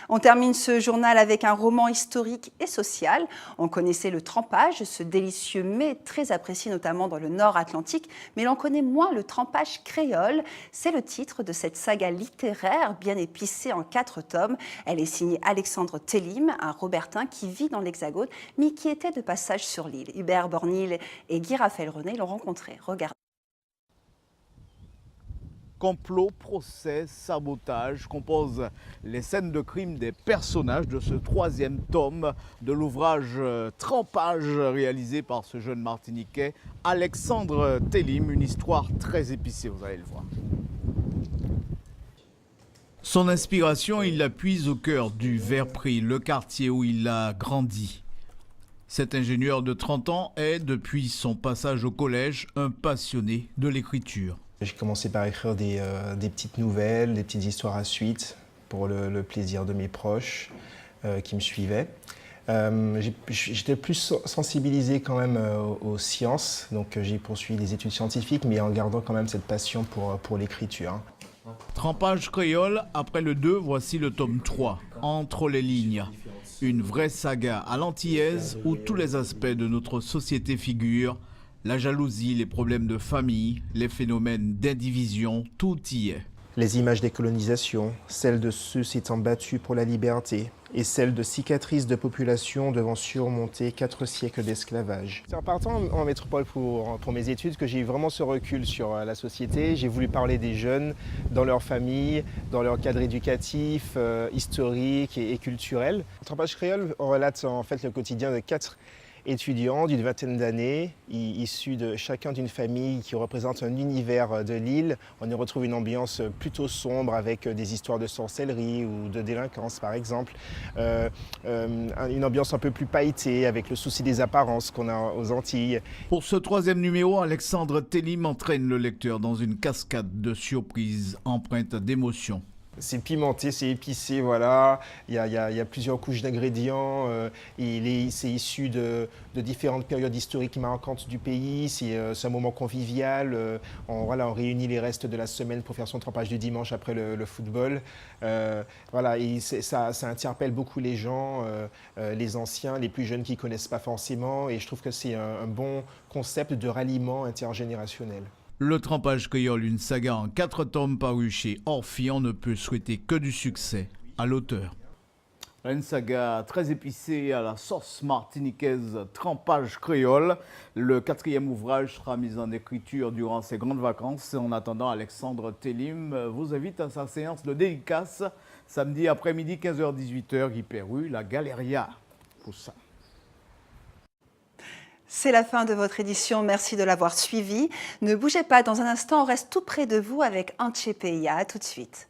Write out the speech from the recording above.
On termine ce journal avec un roman historique et social. On connaissait le trempage, ce délicieux mets très apprécié notamment dans le Nord Atlantique, mais l'on connaît moins le trempage créole. C'est le titre de cette saga littéraire bien épicée en 4 tomes. Elle est signée Alexandre Télim, un Robertin qui vit dans l'Hexagone, mais qui était de passage sur l'île. Hubert Bornil et Guy Raphaël René l'ont rencontré. Regardez. Complot, procès, sabotage composent les scènes de crime des personnages de ce 3e tome de l'ouvrage Trempage réalisé par ce jeune Martiniquais Alexandre Télim. Une histoire très épicée, vous allez le voir. Son inspiration, il la puise au cœur du Verpris, le quartier où il a grandi. Cet ingénieur de 30 ans est, depuis son passage au collège, un passionné de l'écriture. J'ai commencé par écrire des petites nouvelles, des petites histoires à suite pour le plaisir de mes proches qui me suivaient. J'étais plus sensibilisé quand même aux sciences, donc j'ai poursuivi des études scientifiques, mais en gardant quand même cette passion pour l'écriture. Trempage créole, après le 2, voici le tome 3, Entre les lignes. Une vraie saga à l'antillaise où tous les aspects de notre société figurent. La jalousie, les problèmes de famille, les phénomènes d'indivision, tout y est. Les images des colonisations, celles de ceux s'étant battus pour la liberté et celles de cicatrices de population devant surmonter 4 siècles d'esclavage. C'est en partant en métropole pour mes études que j'ai eu vraiment ce recul sur la société. J'ai voulu parler des jeunes dans leur famille, dans leur cadre éducatif, historique et culturel. Le Trempage créole relate en fait le quotidien de 4 étudiants d'une vingtaine d'années, issus de chacun d'une famille qui représente un univers de l'île. On y retrouve une ambiance plutôt sombre avec des histoires de sorcellerie ou de délinquance par exemple. Une ambiance un peu plus pailletée avec le souci des apparences qu'on a aux Antilles. Pour ce 3e numéro, Alexandre Télim entraîne le lecteur dans une cascade de surprises empreintes d'émotion. C'est pimenté, c'est épicé, voilà. Il y a plusieurs couches d'ingrédients. C'est issu de différentes périodes historiques marquantes du pays. C'est un moment convivial. On réunit les restes de la semaine pour faire son trempage du dimanche après le football. Et ça interpelle beaucoup les gens, les anciens, les plus jeunes qui ne connaissent pas forcément. Et je trouve que c'est un bon concept de ralliement intergénérationnel. Le Trempage créole, une saga en 4 tomes parue chez Orphy, on ne peut souhaiter que du succès à l'auteur. Une saga très épicée à la sauce martiniquaise Trempage créole. Le 4e ouvrage sera mis en écriture durant ces grandes vacances. En attendant, Alexandre Télim vous invite à sa séance de dédicace samedi après-midi 15h-18h, Guy Perru, la Galeria. Pour ça. C'est la fin de votre édition, merci de l'avoir suivi. Ne bougez pas, dans un instant, on reste tout près de vous avec Antche Peya. À tout de suite.